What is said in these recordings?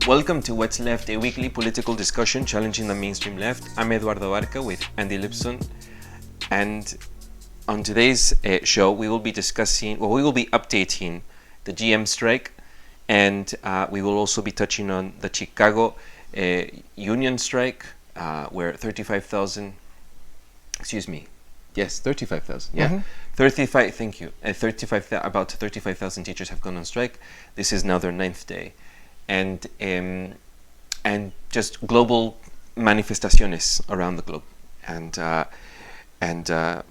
Welcome to What's Left, a weekly political discussion challenging the mainstream left. I'm Eduardo Barca with Andy Lipson, and on today's show we will be updating the GM strike, and we will also be touching on the Chicago union strike, where 35,000, yes, 35,000, yeah. Mm-hmm. 35, thank you. About 35,000 teachers have gone on strike. This is now their 9th day. And just global manifestaciones around the globe, and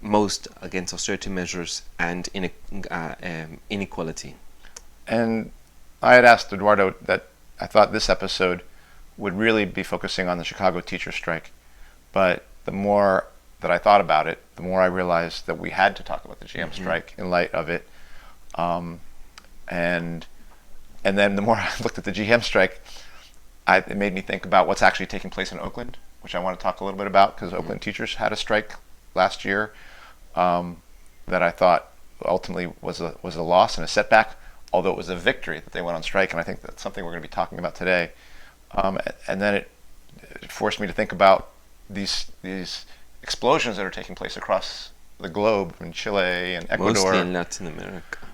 most against austerity measures and inequality. And I had asked Eduardo that I thought this episode would really be focusing on the Chicago teacher strike, but the more that I thought about it, the more I realized that we had to talk about the GM strike in light of it, and then the more I looked at the GM strike, it made me think about what's actually taking place in Oakland, which I want to talk a little bit about, because Oakland teachers had a strike last year that I thought ultimately was a loss and a setback, although it was a victory that they went on strike, and I think that's something we're going to be talking about today. And then it forced me to think about these explosions that are taking place across the globe in Chile and Ecuador. Mostly in Latin America.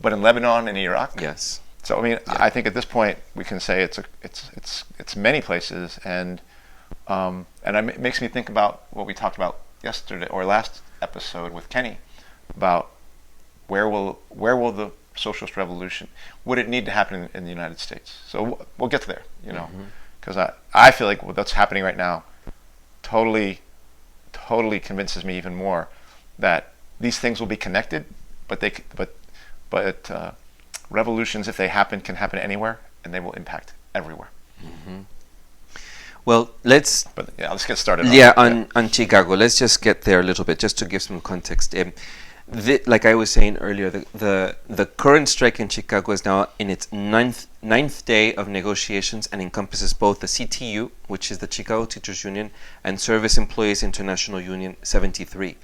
But in Lebanon and Iraq? Yes. So I mean, yeah. I think at this point we can say it's many places, and it makes me think about what we talked about yesterday or last episode with Kenny about where will the socialist revolution, would it need to happen in the United States? So we'll get there, because I feel like what's happening right now totally convinces me even more that these things will be connected, but revolutions, if they happen, can happen anywhere, and they will impact everywhere. Mm-hmm. Well, let's get started. On Chicago. Let's just get there a little bit, just to give some context. Like I was saying earlier, the current strike in Chicago is now in its ninth day of negotiations and encompasses both the CTU, which is the Chicago Teachers Union, and Service Employees International Union 73,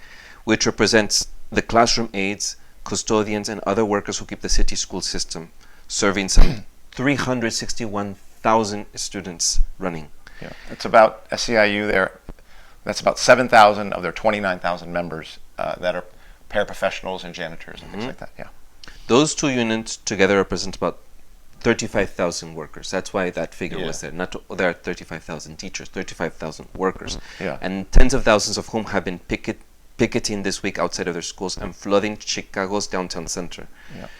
which represents the classroom aides, custodians, and other workers who keep the city school system serving some 361,000 students running. Yeah, it's about SEIU there. That's about 7,000 of their 29,000 members that are paraprofessionals and janitors and things like that. Yeah, those two unions together represent about 35,000 workers. That's why that figure was there. There are 35,000 teachers, 35,000 workers, and tens of thousands of whom have been picketing this week outside of their schools and flooding Chicago's downtown center. Yeah.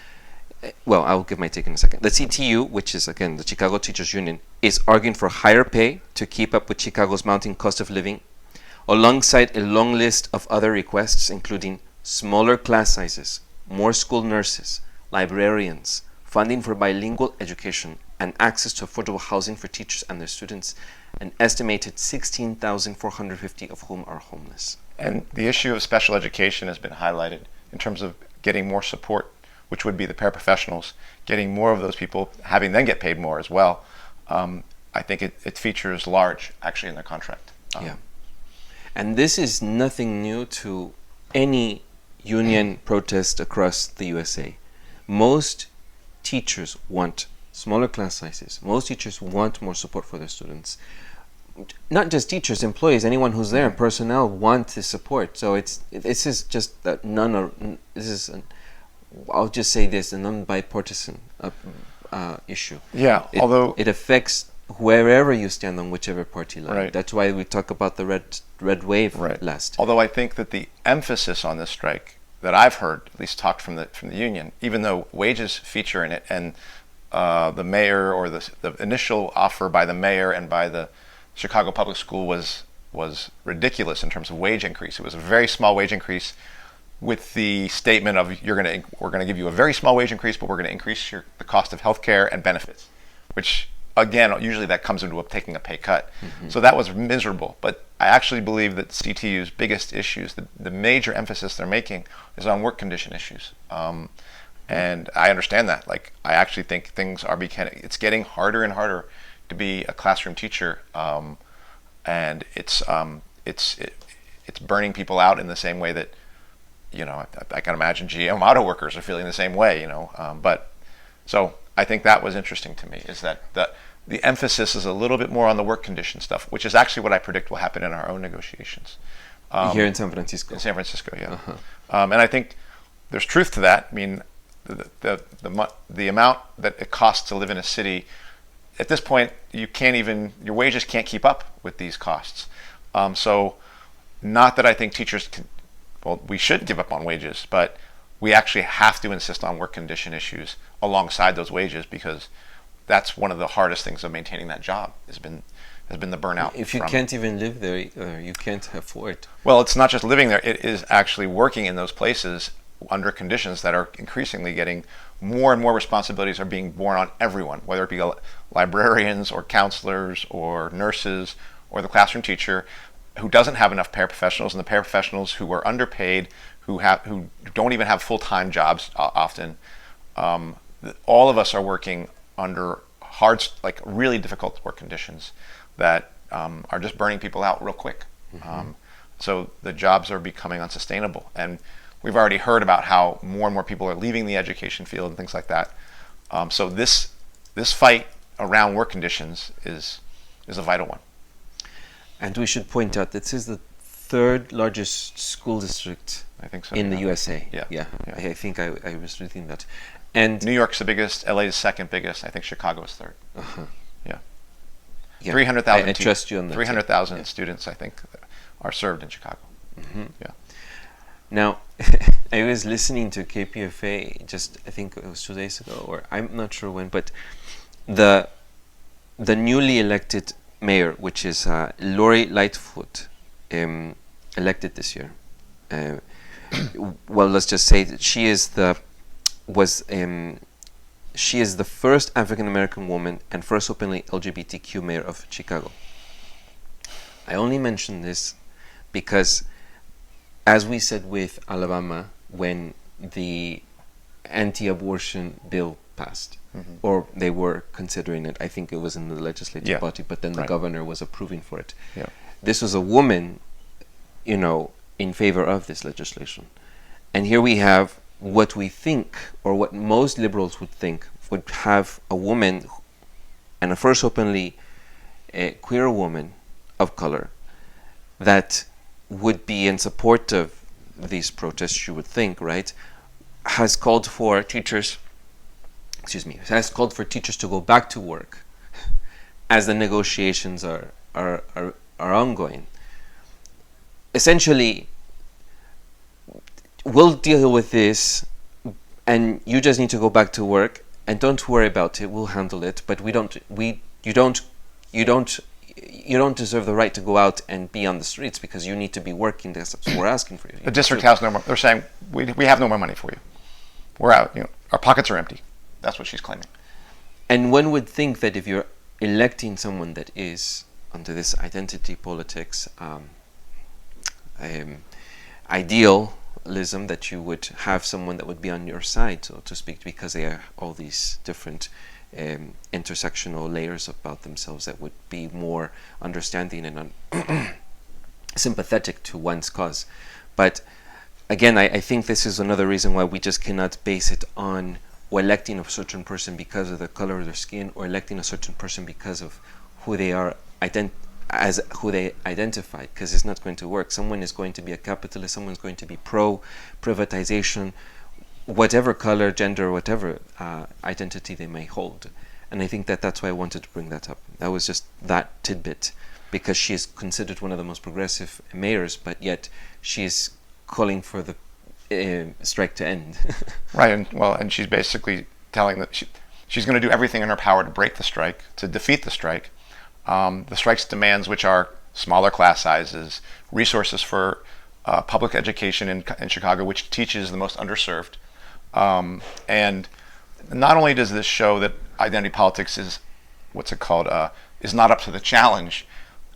Well, I'll give my take in a second. The CTU, which is again the Chicago Teachers Union, is arguing for higher pay to keep up with Chicago's mounting cost of living, alongside a long list of other requests, including smaller class sizes, more school nurses, librarians, funding for bilingual education, and access to affordable housing for teachers and their students, an estimated 16,450 of whom are homeless. And the issue of special education has been highlighted in terms of getting more support, which would be the paraprofessionals, getting more of those people, having them get paid more as well. I think it features large, actually, in their contract. And this is nothing new to any union protest across the USA. Most teachers want smaller class sizes. Most teachers want more support for their students. Not just teachers, employees, anyone who's there, personnel want this support. So this is just that I'll just say this, a non-bipartisan issue. Yeah, although it affects wherever you stand on whichever party line. Right. That's why we talk about the red wave last. Although I think that the emphasis on this strike that I've heard, at least talked from the union, even though wages feature in it, and the mayor or the initial offer by the mayor and by the Chicago Public School was ridiculous in terms of wage increase. It was a very small wage increase, with the statement of we're going to give you a very small wage increase, but we're going to increase the cost of healthcare and benefits, which again usually that comes into taking a pay cut. So that was miserable. But I actually believe that CTU's biggest issues, the major emphasis they're making, is on work condition issues. And I understand that. Like, I actually think things are it's getting harder and harder to be a classroom teacher, and it's burning people out in the same way that, I can imagine GM auto workers are feeling the same way, but so I think that was interesting to me, is that the emphasis is a little bit more on the work condition stuff, which is actually what I predict will happen in our own negotiations. Here in San Francisco. In San Francisco, yeah. And I think there's truth to that. I mean, the amount that it costs to live in a city, at this point, your wages can't keep up with these costs. So not that I think teachers we should give up on wages, but we actually have to insist on work condition issues alongside those wages, because that's one of the hardest things of maintaining that job has been the burnout. If you can't even live there, you can't afford. Well, it's not just living there, it is actually working in those places under conditions that are increasingly getting more and more responsibilities are being borne on everyone, whether it be librarians or counselors or nurses or the classroom teacher who doesn't have enough paraprofessionals, and the paraprofessionals who are underpaid, who don't even have full-time jobs often. All of us are working under hard, like really difficult work conditions that are just burning people out real quick. So the jobs are becoming unsustainable, and we've already heard about how more and more people are leaving the education field and things like that. So this fight around work conditions is a vital one. And we should point out that this is the third largest school district, I think so, in the USA. Yeah. I think I was reading that. And New York's the biggest, LA is second biggest, I think Chicago is third. Yeah. 300,000 I trust you on that. 300,000 students, I think, are served in Chicago. Yeah. Now, I was listening to KPFA I think it was 2 days ago, or I'm not sure when, but the newly elected mayor, which is Lori Lightfoot, elected this year. Well, let's just say that she is the first African American woman and first openly LGBTQ mayor of Chicago. I only mention this because, as we said with Alabama, when the anti-abortion bill passed, or they were considering it, I think it was in the legislative body, but then the governor was approving for it. This was a woman, in favor of this legislation. And here we have what we think, or what most liberals would think, would have a woman, and a first openly queer woman of color, that would be in support of these protests, you would think, right? Has called for teachers to go back to work as the negotiations are ongoing. Essentially, we'll deal with this, and you just need to go back to work, and don't worry about it. We'll handle it. But you don't deserve the right to go out and be on the streets, because you need to be working. That's what we're asking for you. The district has no more. They're saying we have no more money for you. We're out. Our pockets are empty. That's what she's claiming. And one would think that if you're electing someone that is under this identity politics idealism, that you would have someone that would be on your side, so to speak, because they are all these different intersectional layers about themselves that would be more understanding and sympathetic to one's cause. But again, I think this is another reason why we just cannot base it on electing a certain person because of the color of their skin, or electing a certain person because of who they are who they identify, because it's not going to work. Someone is going to be a capitalist, someone's going to be pro-privatization, whatever color, gender, whatever identity they may hold. And I think that's why I wanted to bring that up. That was just that tidbit, because she is considered one of the most progressive mayors, but yet she is calling for the strike to end. Right, and she's basically telling that she's going to do everything in her power to break the strike, to defeat the strike. The strike's demands, which are smaller class sizes, resources for public education in Chicago, which teaches the most underserved. And not only does this show that identity politics is, is not up to the challenge,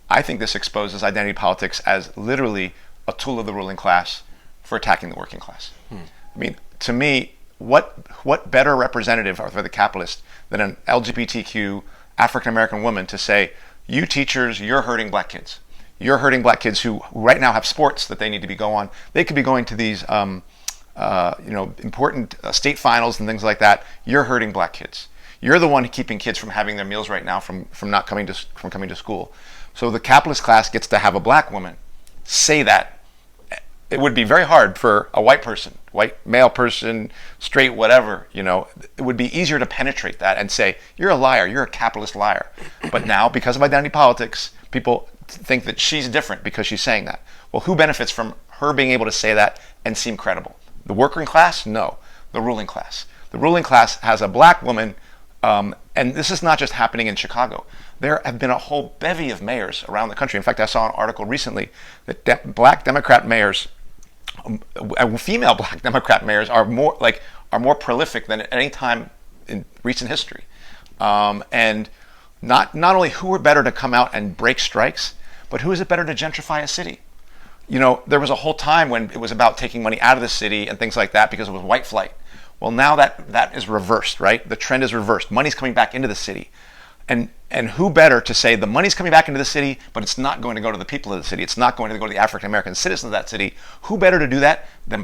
I think this exposes identity politics as literally a tool of the ruling class for attacking the working class. I mean, to me, what better representative for the capitalist than an LGBTQ African-American woman to say, you teachers, you're hurting black kids. You're hurting black kids who right now have sports that they need to be going on. They could be going to these important state finals and things like that. You're hurting black kids. You're the one keeping kids from having their meals right now, from not coming to school. So the capitalist class gets to have a black woman say that. It would be very hard for a white person, white male person, straight, whatever, it would be easier to penetrate that and say, you're a liar, you're a capitalist liar. But now, because of identity politics, people think that she's different because she's saying that. Well, who benefits from her being able to say that and seem credible? The working class? No. The ruling class. The ruling class has a black woman, and this is not just happening in Chicago. There have been a whole bevy of mayors around the country. In fact, I saw an article recently that black Democrat mayors, female black Democrat mayors, are more prolific than at any time in recent history. And not only who are better to come out and break strikes, but who is it better to gentrify a city? There was a whole time when it was about taking money out of the city and things like that because it was white flight. Well, now that is reversed, right? The trend is reversed. Money's coming back into the city. And who better to say the money's coming back into the city, but it's not going to go to the people of the city. It's not going to go to the African American citizens of that city. Who better to do that than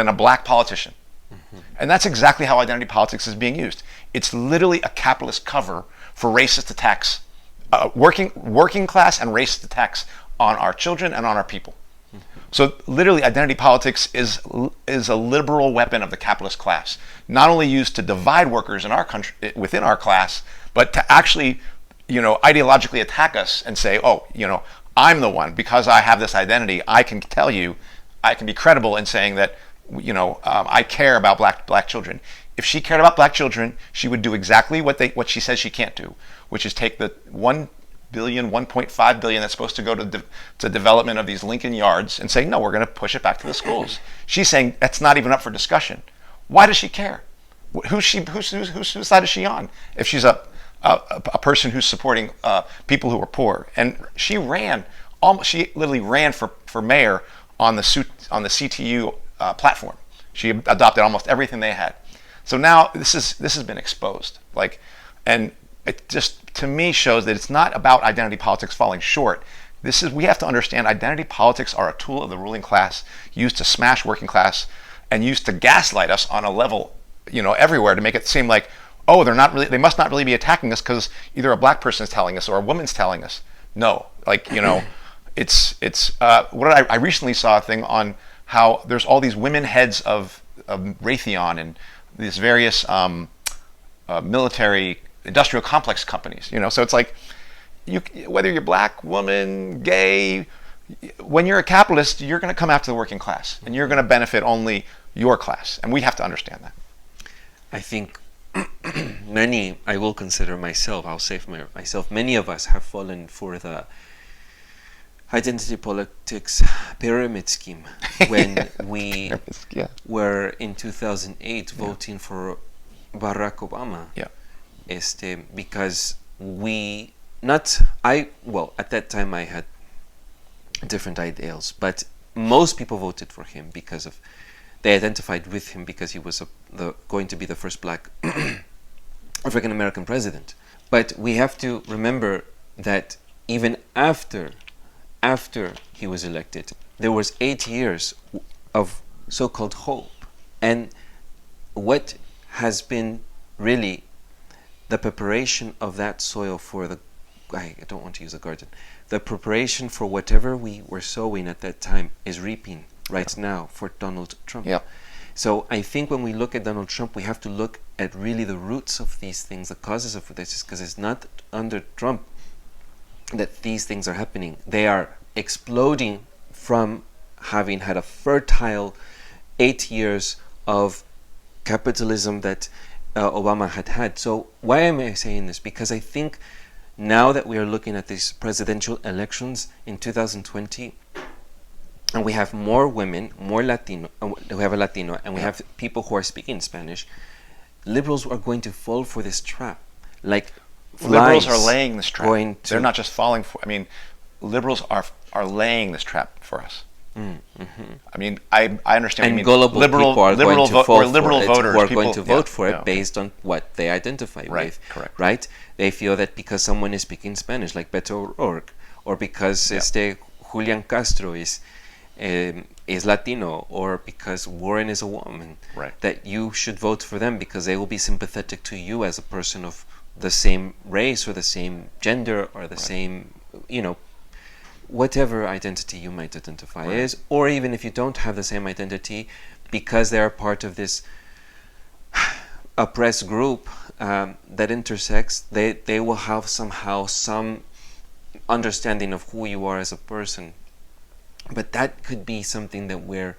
a black politician? Mm-hmm. And that's exactly how identity politics is being used. It's literally a capitalist cover for racist attacks, working class and racist attacks on our children and on our people. Mm-hmm. So literally, identity politics is a liberal weapon of the capitalist class, not only used to divide workers in our country within our class, but to actually, ideologically attack us and say, oh, I'm the one, because I have this identity, I can tell you, I can be credible in saying that, I care about black children. If she cared about black children, she would do exactly what she says she can't do, which is take the $1 billion, $1.5 billion that's supposed to go to development of these Lincoln Yards and say, no, we're going to push it back to the schools. She's saying that's not even up for discussion. Why does she care? Whose side is she on? If she's a person who's supporting people who are poor, and she literally ran for mayor on the CTU platform. She adopted almost everything they had. So now this has been exposed. And it just, to me, shows that it's not about identity politics falling short. We have to understand identity politics are a tool of the ruling class used to smash working class and used to gaslight us on a level, everywhere, to make it seem like, oh, they must not really be attacking us because either a black person is telling us or a woman's telling us. No, it's I recently saw a thing on how there's all these women heads of Raytheon and these various military industrial complex companies. So it's like, whether you're black, woman, gay, when you're a capitalist, you're going to come after the working class, and you're going to benefit only your class, and we have to understand that. I think I will consider myself, I'll say for myself, many of us have fallen for the identity politics pyramid scheme when we were in 2008 voting for Barack Obama. Yeah. Because at that time I had different ideals, but most people voted for him because they identified with him because he was going to be the first black African American president. But we have to remember that even after he was elected, there was 8 years of so-called hope. And what has been really the preparation of that soil for I don't want to use a garden, the preparation for whatever we were sowing at that time is reaping right now for Donald Trump. Yeah. So I think when we look at Donald Trump, we have to look at really the roots of these things, the causes of this, because it's not under Trump that these things are happening. They are exploding from having had a fertile 8 years of capitalism that Obama had. So why am I saying this? Because I think now that we are looking at these presidential elections in 2020, and we have more women, more Latino, we have a Latino, and we have people who are speaking Spanish, liberals are going to fall for this trap. Liberals are laying this trap. They're not just falling for. Liberals are laying this trap for us. Mm-hmm. I understand. And gullible people are going to fall voters, who are going to vote for it based on what they identify with. Correct. Right? They feel that because someone is speaking Spanish, like Beto O'Rourke, or because Julian Castro is is Latino or because Warren is a woman, right, that you should vote for them because they will be sympathetic to you as a person of the same race or the same gender or the same, whatever identity you might identify as, or even if you don't have the same identity, because they are part of this oppressed group that intersects, they will have somehow some understanding of who you are as a person. But that could be something that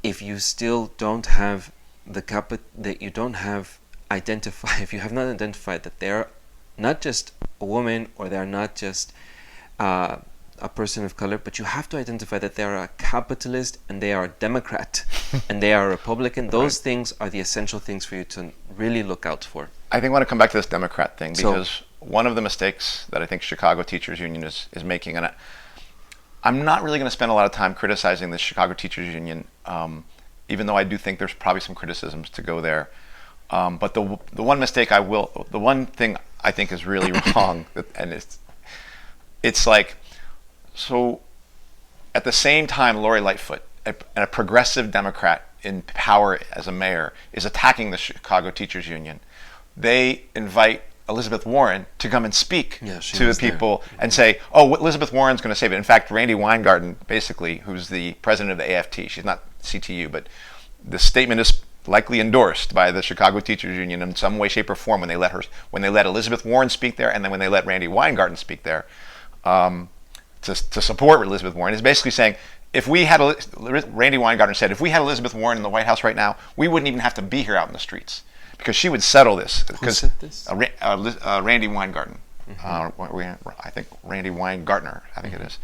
if you still don't have that you don't have if you have not identified that they're not just a woman or they're not just a person of color, but you have to identify that they are a capitalist and they are a Democrat and they are a Republican. Those things are the essential things for you to really look out for. I think I want to come back to this Democrat thing because one of the mistakes that I think Chicago Teachers Union is making, and I'm not really going to spend a lot of time criticizing the Chicago Teachers Union, even though I do think there's probably some criticisms to go there. But the one thing I think is really wrong, and it's like, so at the same time Lori Lightfoot, a progressive Democrat in power as a mayor, is attacking the Chicago Teachers Union, they invite Elizabeth Warren to come and speak to the people and say, oh, Elizabeth Warren's going to save it. In fact, Randi Weingarten, basically, who's the president of the AFT, she's not CTU, but the statement is likely endorsed by the Chicago Teachers Union in some way, shape, or form when they let Elizabeth Warren speak there, and then when they let Randi Weingarten speak there to support Elizabeth Warren, is basically saying, if we had Randi Weingarten said, if we had Elizabeth Warren in the White House right now, we wouldn't even have to be here out in the streets because she would settle this. Who said this? Randi Weingarten. I think Randi Weingartner, I think it is,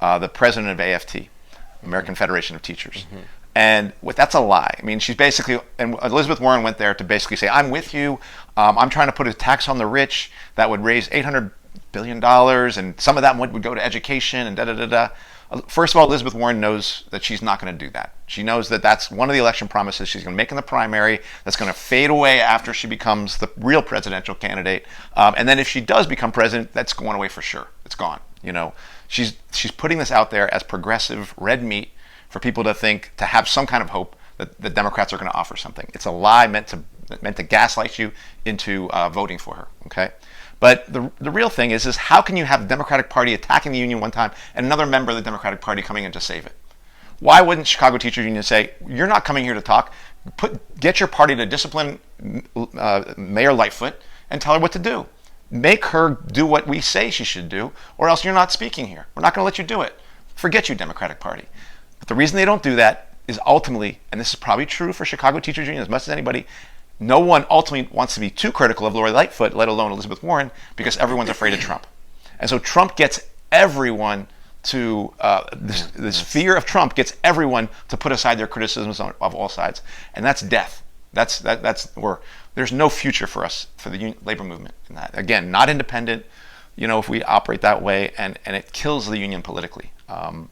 the president of AFT, American Federation of Teachers. And that's a lie. I mean, she's basically, and Elizabeth Warren went there to basically say, I'm with you. I'm trying to put a tax on the rich that would raise $800 billion, and some of that would go to education and da-da-da-da. First of all, Elizabeth Warren knows that she's not going to do that. She knows that that's one of the election promises she's going to make in the primary that's going to fade away after she becomes the real presidential candidate. And then if she does become president, that's going away for sure. It's gone. She's putting this out there as progressive red meat for people to have some kind of hope that the Democrats are going to offer something. It's a lie meant to gaslight you into voting for her. Okay. But the real thing is how can you have the Democratic Party attacking the union one time and another member of the Democratic Party coming in to save it? Why wouldn't Chicago Teachers Union say, you're not coming here to talk, get your party to discipline Mayor Lightfoot and tell her what to do. Make her do what we say she should do, or else you're not speaking here. We're not going to let you do it. Forget you, Democratic Party. But the reason they don't do that is ultimately, and this is probably true for Chicago Teachers Union as much as anybody, no one ultimately wants to be too critical of Lori Lightfoot, let alone Elizabeth Warren, because everyone's afraid of Trump. And so Trump gets everyone to, this fear of Trump gets everyone to put aside their criticisms of all sides. And that's death. That's where there's no future for us, for the labor movement in that. Again, not independent, if we operate that way, and it kills the union politically. I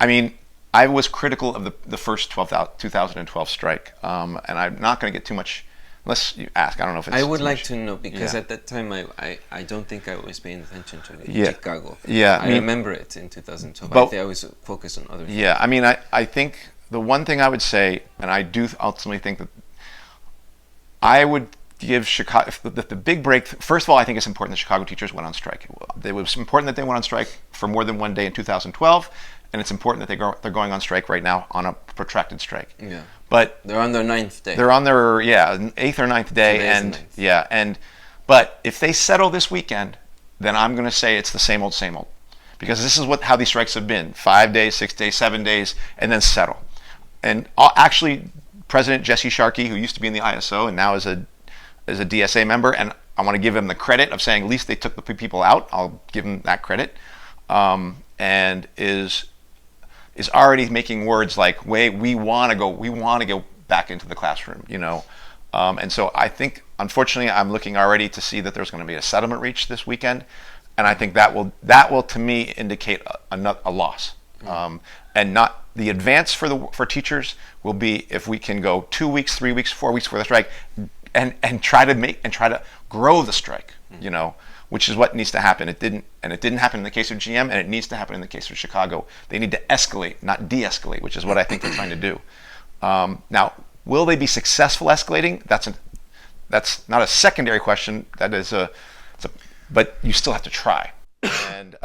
mean, I was critical of the first 2012 strike, and I'm not going to get too much, unless you ask. I don't know if it's I would like to know, because at that time I don't think I was paying attention to it in Chicago. Yeah, I remember it in 2012. But I think I was focused on other things. Yeah, I mean, I think the one thing I would say, and I do ultimately think that I would give Chicago the big break. First of all, I think it's important that Chicago teachers went on strike. It was important that they went on strike for more than one day in 2012. And it's important that they're going on strike right now on a protracted strike. Yeah. But they're on their 9th day. They're on their 8th or 9th day, but if they settle this weekend, then I'm going to say it's the same old, because this is how these strikes have been: 5 days, 6 days, 7 days, and then settle. And actually, President Jesse Sharkey, who used to be in the ISO and now is a DSA member, and I want to give him the credit of saying at least they took the people out. I'll give him that credit, and is already making words like, we want to go back into the classroom, and so I think, unfortunately, I'm looking already to see that there's going to be a settlement reached this weekend, and I think that will to me indicate a loss, and not the advance for teachers will be if we can go 2 weeks, 3 weeks, 4 weeks for the strike, and try to grow the strike, which is what needs to happen. It didn't happen in the case of GM, and it needs to happen in the case of Chicago. They need to escalate, not de-escalate, which is what I think they're trying to do. Now, will they be successful escalating? That's not a secondary question. That is but you still have to try. And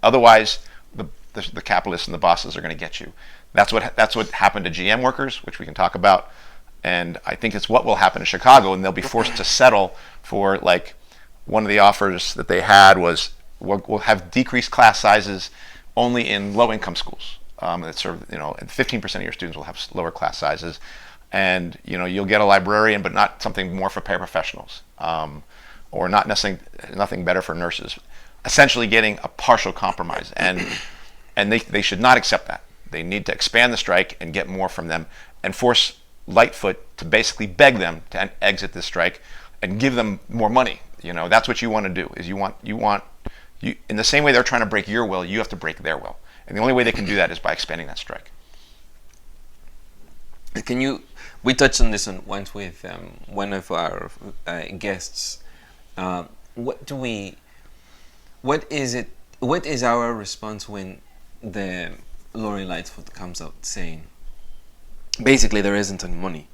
otherwise, the capitalists and the bosses are going to get you. That's what happened to GM workers, which we can talk about. And I think it's what will happen in Chicago, and they'll be forced to settle for, like, one of the offers that they had was we'll have decreased class sizes only in low-income schools. It's sort of, and 15% of your students will have lower class sizes, and you'll get a librarian, but not something more for paraprofessionals, or not necessarily nothing better for nurses. Essentially, getting a partial compromise, and they should not accept that. They need to expand the strike and get more from them, and force Lightfoot to basically beg them to exit this strike and give them more money. That's what you want to do. Is you in the same way they're trying to break your will, you have to break their will, and the only way they can do that is by expanding that strike. We touched on this once with one of our guests. What is our response when the Lori Lightfoot comes out saying, basically, there isn't any money?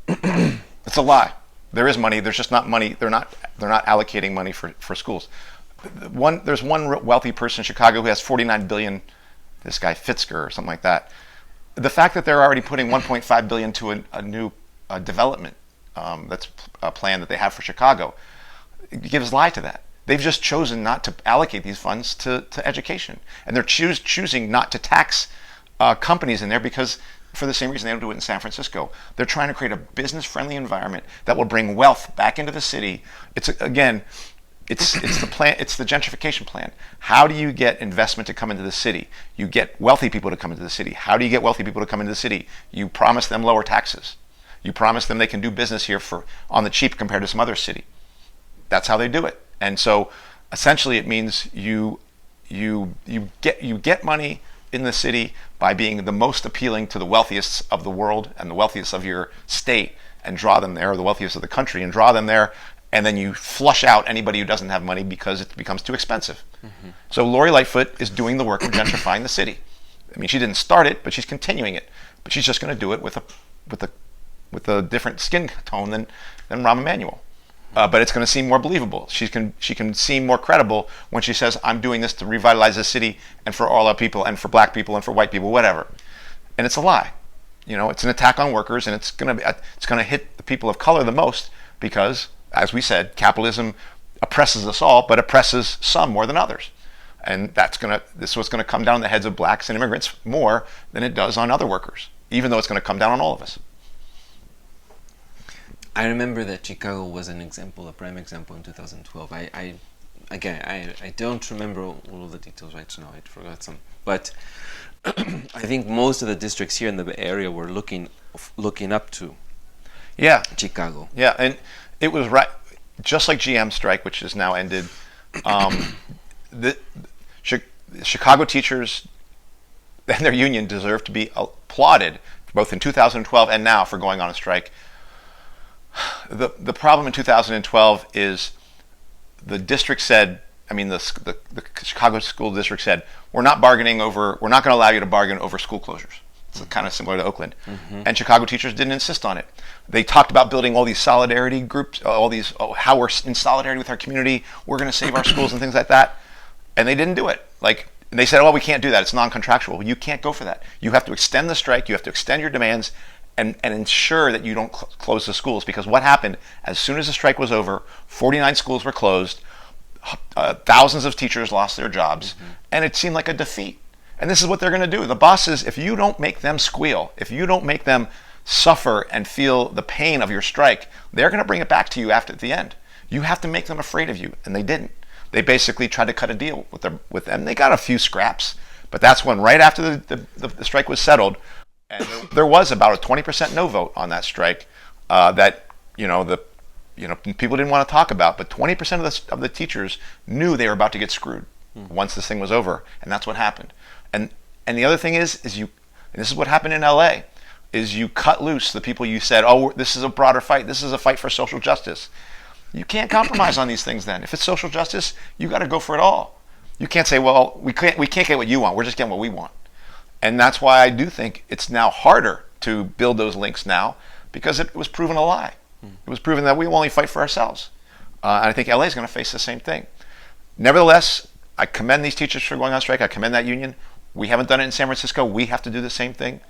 It's a lie. There is money. There's just not money. They're not allocating money for schools. There's one wealthy person in Chicago who has $49 billion. This guy Fitzger or something like that. The fact that they're already putting $1.5 billion to a new development that's a plan that they have for Chicago gives lie to that. They've just chosen not to allocate these funds to education, and they're choosing not to tax companies in there because, for the same reason they don't do it in San Francisco. They're trying to create a business-friendly environment that will bring wealth back into the city. It's the plan. It's the gentrification plan. How do you get investment to come into the city? You get wealthy people to come into the city. How do you get wealthy people to come into the city? You promise them lower taxes. You promise them they can do business here on the cheap compared to some other city. That's how they do it. And so, essentially, it means you get money in the city by being the most appealing to the wealthiest of the world and the wealthiest of your state, and draw them there, or the wealthiest of the country, and draw them there, and then you flush out anybody who doesn't have money because it becomes too expensive. Mm-hmm. So Lori Lightfoot is doing the work of gentrifying the city. I mean, she didn't start it, but she's continuing it. But she's just going to do it with a different skin tone than Rahm Emanuel. But it's going to seem more believable. She can seem more credible when she says, "I'm doing this to revitalize the city and for all our people and for black people and for white people, whatever." And it's a lie. It's an attack on workers, and it's going to hit the people of color the most because, as we said, capitalism oppresses us all, but oppresses some more than others. And this is what's going to come down on the heads of blacks and immigrants more than it does on other workers, even though it's going to come down on all of us. I remember that Chicago was a prime example in 2012. I don't remember all of the details right now. I forgot some, but I think most of the districts here in the Bay Area were looking up to Chicago. Yeah, and it was right, just like GM strike, which is now ended. The Chicago teachers and their union deserve to be applauded, both in 2012 and now, for going on a strike. The problem in 2012 is the district said, the Chicago school district said, we're not going to allow you to bargain over school closures. It's kind of similar to Oakland. Mm-hmm. And Chicago teachers didn't insist on it. They talked about building all these solidarity groups, how we're in solidarity with our community, we're going to save our schools and things like that. And they didn't do it. And they said, we can't do that. It's non-contractual. You can't go for that. You have to extend the strike. You have to extend your demands and ensure that you don't close the schools. Because what happened, as soon as the strike was over, 49 schools were closed, thousands of teachers lost their jobs, mm-hmm. and it seemed like a defeat. And this is what they're going to do. The bosses, if you don't make them squeal, if you don't make them suffer and feel the pain of your strike, they're going to bring it back to you at the end. You have to make them afraid of you, and they didn't. They basically tried to cut a deal with them. They got a few scraps, but that's when, right after the strike was settled, and there was about a 20% no vote on that strike that people didn't want to talk about, but 20% of the teachers knew they were about to get screwed once this thing was over, and that's what happened. And the other thing is and this is what happened in LA, is you cut loose the people you said, this is a broader fight. This is a fight for social justice. You can't compromise on these things then. If it's social justice, you got to go for it all. You can't say, well, we can't get what you want. We're just getting what we want. And that's why I do think it's now harder to build those links now, because it was proven a lie. It was proven that we will only fight for ourselves. And I think LA is going to face the same thing. Nevertheless, I commend these teachers for going on strike. I commend that union. We haven't done it in San Francisco. We have to do the same thing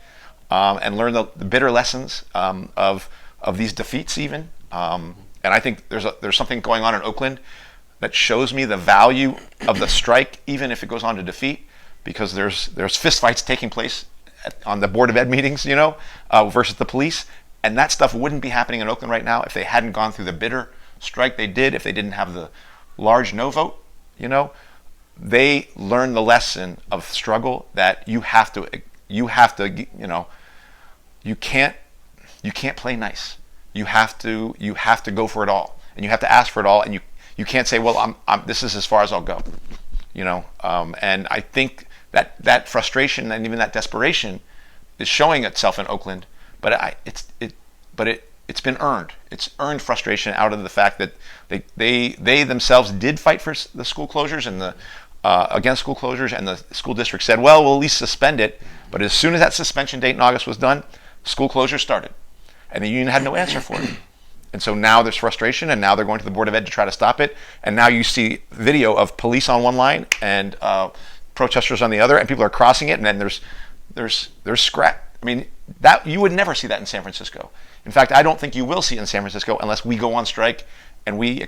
and learn the bitter lessons of these defeats even. And I think there's something going on in Oakland that shows me the value of the strike, even if it goes on to defeat, because there's fistfights taking place on the Board of Ed meetings, versus the police. And that stuff wouldn't be happening in Oakland right now if they hadn't gone through the bitter strike they did, if they didn't have the large no vote, They learned the lesson of struggle that you can't play nice. You have to go for it all, and you have to ask for it all, and you can't say, well, this is as far as I'll go, And I think that frustration and even that desperation is showing itself in Oakland, but it's been earned. It's earned frustration out of the fact that they themselves did fight for the school closures and against school closures, and the school district said, well, we'll at least suspend it. But as soon as that suspension date in August was done, school closures started. And the union had no answer for it. And so now there's frustration, and now they're going to the Board of Ed to try to stop it. And now you see video of police on one line and protesters on the other, and people are crossing it, and then there's scrap. I mean, that you would never see that in San Francisco. In fact, I don't think you will see it in San Francisco unless we go on strike and we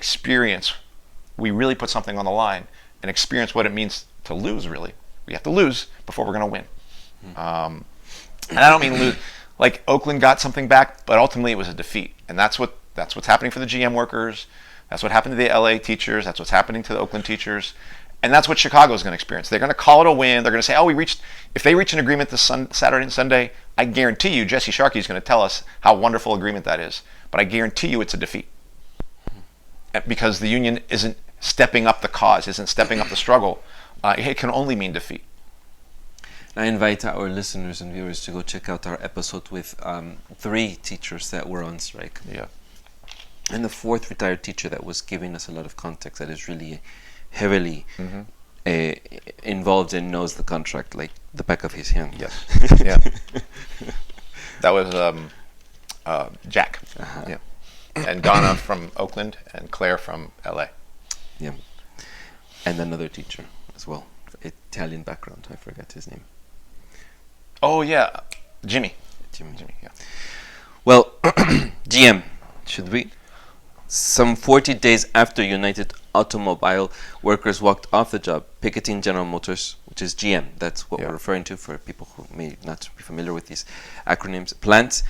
really put something on the line and experience what it means to lose, really. We have to lose before we're going to win. And I don't mean lose. Like Oakland got something back, but ultimately it was a defeat. And that's what's happening for the GM workers. That's what happened to the LA teachers. That's what's happening to the Oakland teachers. And that's what Chicago is going to experience. They're going to call it a win. They're going to say, if they reach an agreement this Saturday and Sunday, I guarantee you Jesse Sharkey is going to tell us how wonderful agreement that is. But I guarantee you it's a defeat. Because the union isn't stepping up the cause, isn't stepping up the struggle. It can only mean defeat. I invite our listeners and viewers to go check out our episode with 3 teachers that were on strike. Yeah. And the 4th retired teacher that was giving us a lot of context that is really heavily involved and knows the contract like the back of his hand. Yes. Yeah. That was Jack. Uh-huh. Yeah. And Donna from Oakland and Claire from LA. Yeah. And another teacher as well. Italian background. I forgot his name. Oh yeah, Jimmy, yeah. Well, GM, should we? Some 40 days after United Automobile Workers walked off the job, picketing General Motors, which is GM, that's what we're referring to for people who may not be familiar with these acronyms, plants,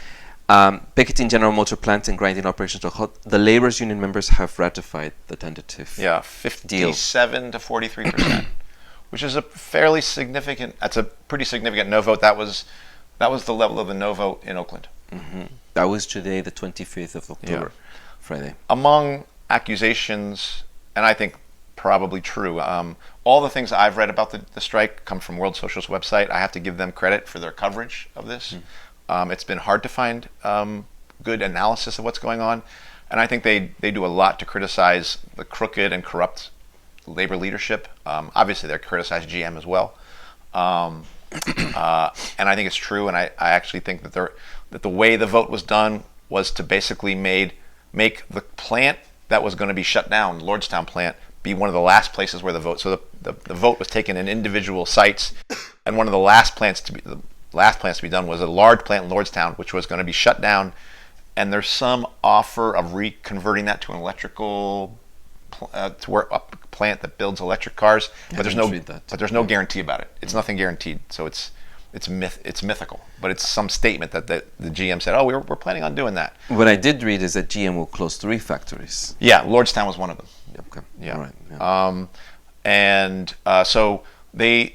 picketing General Motor plants and grinding operations to a halt, the labor's union members have ratified the tentative deal. 57 to 43%. Which is a fairly significant. That's a pretty significant no vote. That was the level of the no vote in Oakland. Mm-hmm. That was today, the 25th of October, Friday. Among accusations, and I think probably true, all the things I've read about the strike come from World Social's website. I have to give them credit for their coverage of this. It's been hard to find good analysis of what's going on, and I think they do a lot to criticize the crooked and corrupt labor leadership. Obviously, they criticize GM as well, and I think it's true. And I actually think that the way the vote was done was to basically make the plant that was going to be shut down, Lordstown plant, be one of the last places where the vote. So the vote was taken in individual sites, and one of the last plants to be done was a large plant in Lordstown, which was going to be shut down. And there's some offer of reconverting that to an electrical to work a plant that builds electric cars, but there's no guarantee about it. It's nothing guaranteed, so it's mythical. But it's some statement that the GM said, "Oh, we're planning on doing that." What I did read is that GM will close 3 factories. Yeah, Lordstown was one of them. Okay. Yeah. All right. Yeah. So the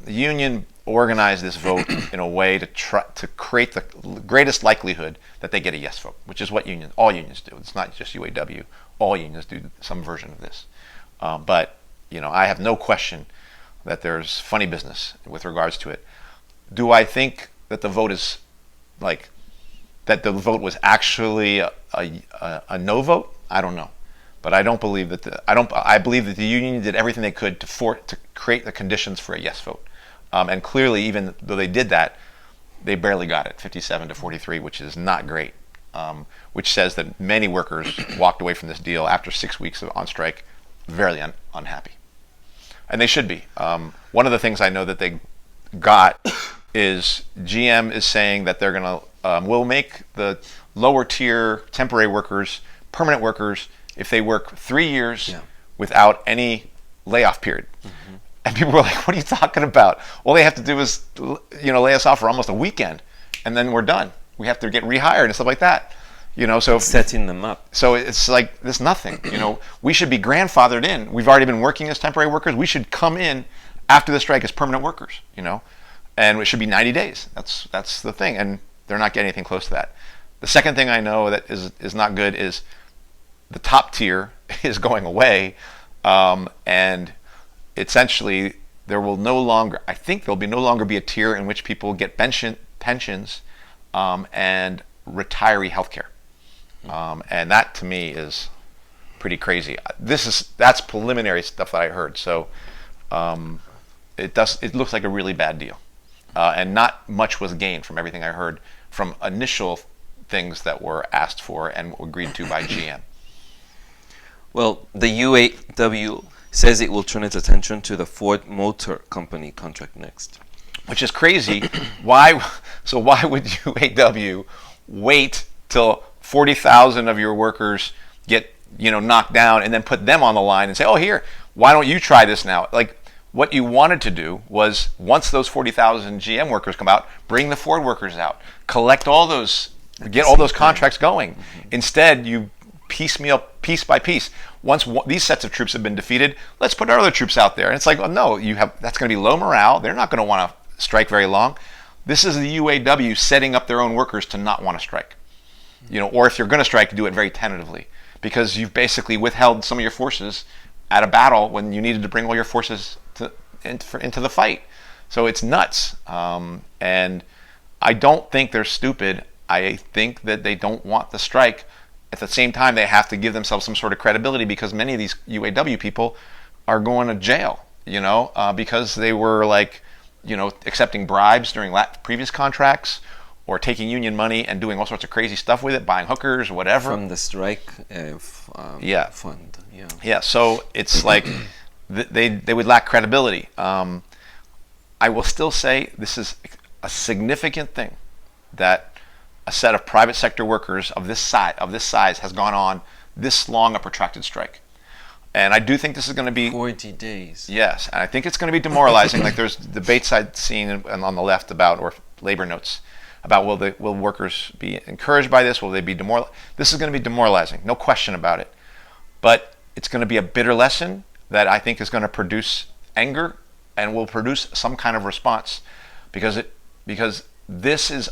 union organized this vote in a way to try to create the greatest likelihood that they get a yes vote, which is what all unions do. It's not just UAW. All unions do some version of this. But I have no question that there's funny business with regards to it. Do I think that the vote is that the vote was actually a no vote, I don't know. But I don't believe that I believe that the union did everything they could to create the conditions for a yes vote. And clearly, even though they did that, they barely got it, 57 to 43, which is not great. Which says that many workers walked away from this deal after 6 weeks on strike very unhappy. And they should be. One of the things I know that they got is GM is saying that they're going to will make the lower tier temporary workers permanent workers if they work 3 years without any layoff period. Mm-hmm. And people were like, what are you talking about? All they have to do is lay us off for almost a weekend, and then we're done. We have to get rehired and stuff like that. So setting them up. So it's like there's nothing. We should be grandfathered in. We've already been working as temporary workers. We should come in after the strike as permanent workers. And it should be 90 days. That's the thing. And they're not getting anything close to that. The second thing I know that is not good is the top tier is going away, and essentially there will no longer. I think there'll no longer be a tier in which people get pensions and retiree health care. And that to me is pretty crazy. That's preliminary stuff that I heard. So it looks like a really bad deal, and not much was gained from everything I heard from initial things that were asked for and agreed to by GM. Well, the UAW says it will turn its attention to the Ford Motor Company contract next, which is crazy. Why would UAW wait till 40,000 of your workers get knocked down and then put them on the line and say, oh, here, why don't you try this now? Like, what you wanted to do was, once those 40,000 GM workers come out, bring the Ford workers out, collect all those, get all those contracts going. Mm-hmm. Instead, you piecemeal, piece by piece. Once these sets of troops have been defeated, let's put our other troops out there. And it's like, oh, no, that's going to be low morale. They're not going to want to strike very long. This is the UAW setting up their own workers to not want to strike. Or if you're going to strike, do it very tentatively, because you've basically withheld some of your forces at a battle when you needed to bring all your forces into the fight. So it's nuts. And I don't think they're stupid. I think that they don't want the strike. At the same time, they have to give themselves some sort of credibility, because many of these UAW people are going to jail, because they were accepting bribes during previous contracts, or taking union money and doing all sorts of crazy stuff with it, buying hookers or whatever. From the strike fund. Yeah, so it's like they would lack credibility. I will still say this is a significant thing that a set of private sector workers of this size has gone on this long a protracted strike. And I do think this is going to be 40 days. Yes, and I think it's going to be demoralizing. Like, there's debates I've seen on the left about, or labor notes about, will workers be encouraged by this? Will they be demoralized? This is going to be demoralizing, no question about it. But it's going to be a bitter lesson that I think is going to produce anger and will produce some kind of response, because this is,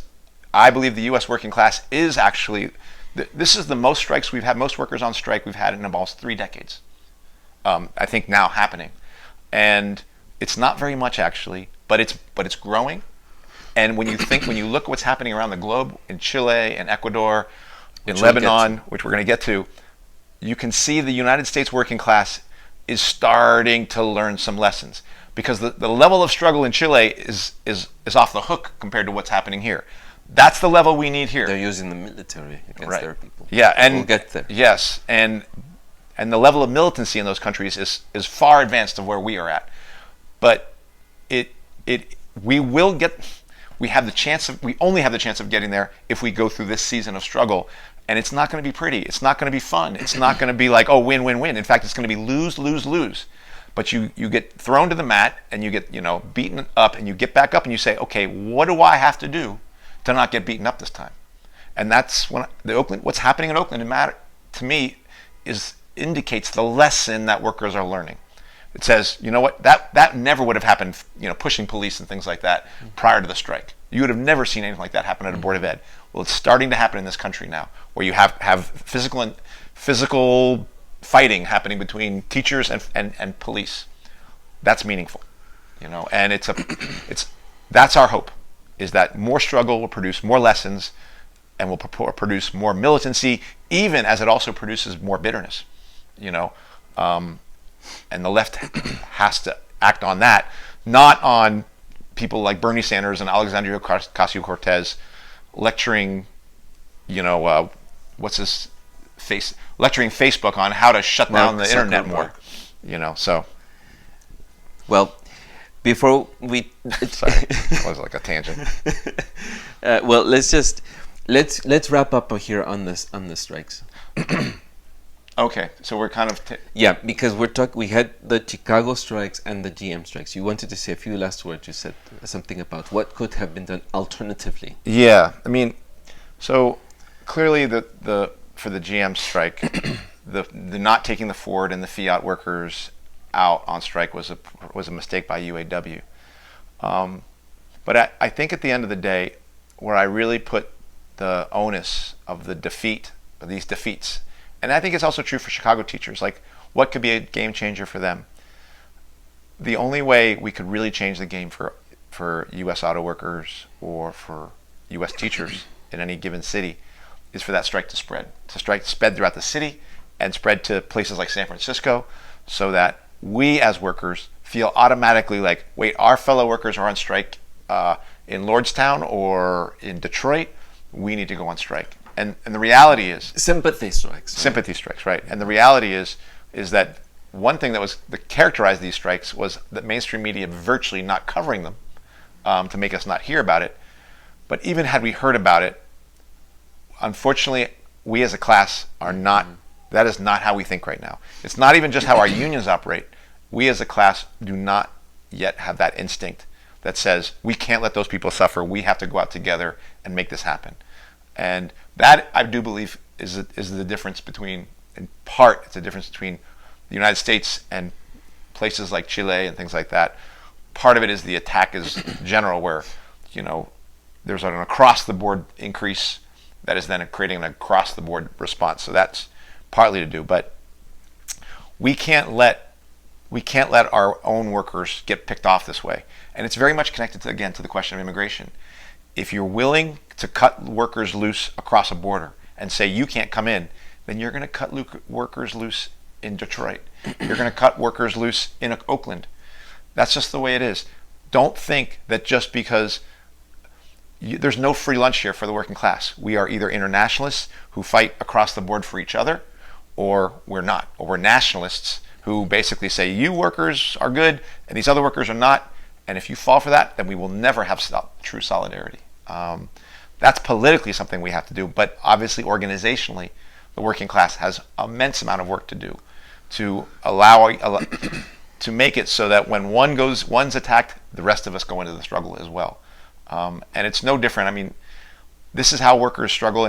I believe the U.S. working class is actually, this is the most strikes we've had, most workers on strike we've had in almost 3 decades. I think now happening, and it's not very much actually, but it's growing. And when you look at what's happening around the globe, in Chile and Ecuador, in Lebanon, which we're going to get to, you can see the United States working class is starting to learn some lessons, because the level of struggle in Chile is off the hook compared to what's happening here. That's the level we need here. They're using the military against their people. Yeah, and we'll get there. Yes, and the level of militancy in those countries is far advanced of where we are at. But we only have the chance of getting there if we go through this season of struggle. And it's not going to be pretty. It's not going to be fun. It's not going to be like, oh, win, win, win. In fact, it's going to be lose, lose, lose. But you get thrown to the mat, and you get beaten up, and you get back up, and you say, okay, what do I have to do to not get beaten up this time? And that's when what's happening in Oakland, to me, indicates the lesson that workers are learning. It says, you know what, that never would have happened, pushing police and things like that prior to the strike. You would have never seen anything like that happen at a Board of Ed. Well, it's starting to happen in this country now, where you have physical fighting happening between teachers and police. That's meaningful, and that's our hope, is that more struggle will produce more lessons, and will produce more militancy, even as it also produces more bitterness. And the left has to act on that, not on people like Bernie Sanders and Alexandria Ocasio-Cortez lecturing, lecturing Facebook on how to shut down the internet more. So. Well, before we. Sorry, it was like a tangent. Well, let's wrap up here on the strikes. Okay, so we're kind of because we had the Chicago strikes and the GM strikes. You wanted to say a few last words. You said something about what could have been done alternatively. Yeah, I mean, so clearly for the GM strike, the not taking the Ford and the Fiat workers out on strike was a mistake by UAW. But I think at the end of the day, where I really put the onus of these defeats. And I think it's also true for Chicago teachers. Like, what could be a game changer for them? The only way we could really change the game for U.S. auto workers or for U.S. teachers in any given city is for that strike to spread. To spread throughout the city and spread to places like San Francisco, so that we as workers feel automatically like, wait, our fellow workers are on strike in Lordstown or in Detroit. We need to go on strike. And the reality is sympathy strikes. Sympathy strikes, right? And the reality is that one thing that characterized these strikes was that mainstream media virtually not covering them to make us not hear about it. But even had we heard about it, unfortunately, we as a class are not. That is not how we think right now. It's not even just how our unions operate. We as a class do not yet have that instinct that says we can't let those people suffer. We have to go out together and make this happen. And that, I do believe, is the difference between, in part, it's the difference between the United States and places like Chile and things like that. Part of it is the attack is general, where, there's an across-the-board increase that is then creating an across-the-board response. So that's partly to do. But we can't let our own workers get picked off this way. And it's very much connected to the question of immigration. If you're willing to cut workers loose across a border and say you can't come in, then you're going to cut workers loose in Detroit. You're going to cut workers loose in Oakland. That's just the way it is. Don't think that just because there's no free lunch here for the working class. We are either internationalists who fight across the board for each other, or we're not. Or we're nationalists who basically say you workers are good and these other workers are not. And if you fall for that, then we will never have true solidarity. That's politically something we have to do, but obviously organizationally, the working class has an immense amount of work to do to to make it so that when one's attacked, the rest of us go into the struggle as well. And it's no different. I mean, this is how workers struggle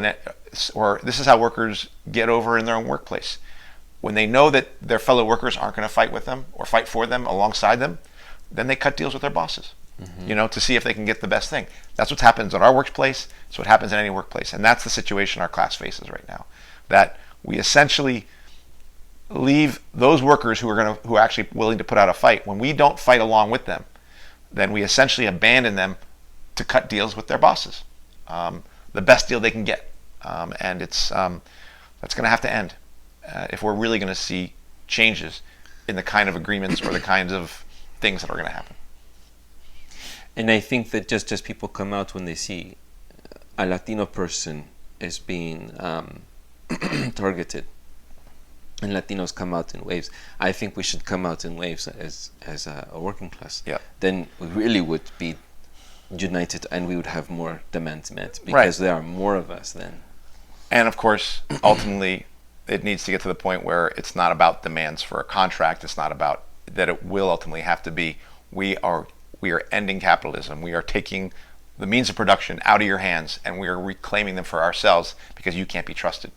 or this is how workers get over in their own workplace. When they know that their fellow workers aren't going to fight with them or fight for them alongside them, then they cut deals with their bosses, to see if they can get the best thing. That's what happens in our workplace. It's what happens in any workplace. And that's the situation our class faces right now. That we essentially leave those workers who are actually willing to put out a fight. When we don't fight along with them, then we essentially abandon them to cut deals with their bosses. The best deal they can get. And that's going to have to end if we're really going to see changes in the kind of agreements or the kinds of things that are going to happen. And I think that just as people come out when they see a Latino person is being targeted, and Latinos come out in waves, I think we should come out in waves as a working class. Yeah. Then we really would be united, and we would have more demands met, because there are more of us then. And of course, ultimately, it needs to get to the point where it's not about demands for a contract. It's not about that. It will ultimately have to be we are ending capitalism. We are taking the means of production out of your hands, and we are reclaiming them for ourselves because you can't be trusted.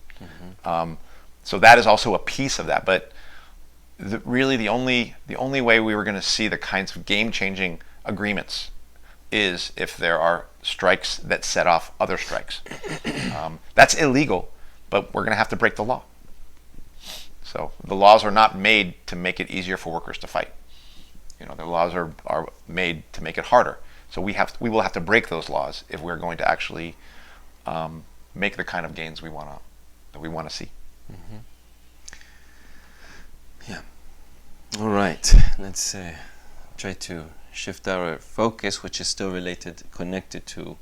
So that is also a piece of that. But really, the only way we were going to see the kinds of game-changing agreements is if there are strikes that set off other strikes. That's illegal, but we're going to have to break the law. So the laws are not made to make it easier for workers to fight. The laws are made to make it harder. So we will have to break those laws if we're going to actually make the kind of gains we want to see. Mm-hmm. Yeah. All right. Let's try to shift our focus, which is still connected to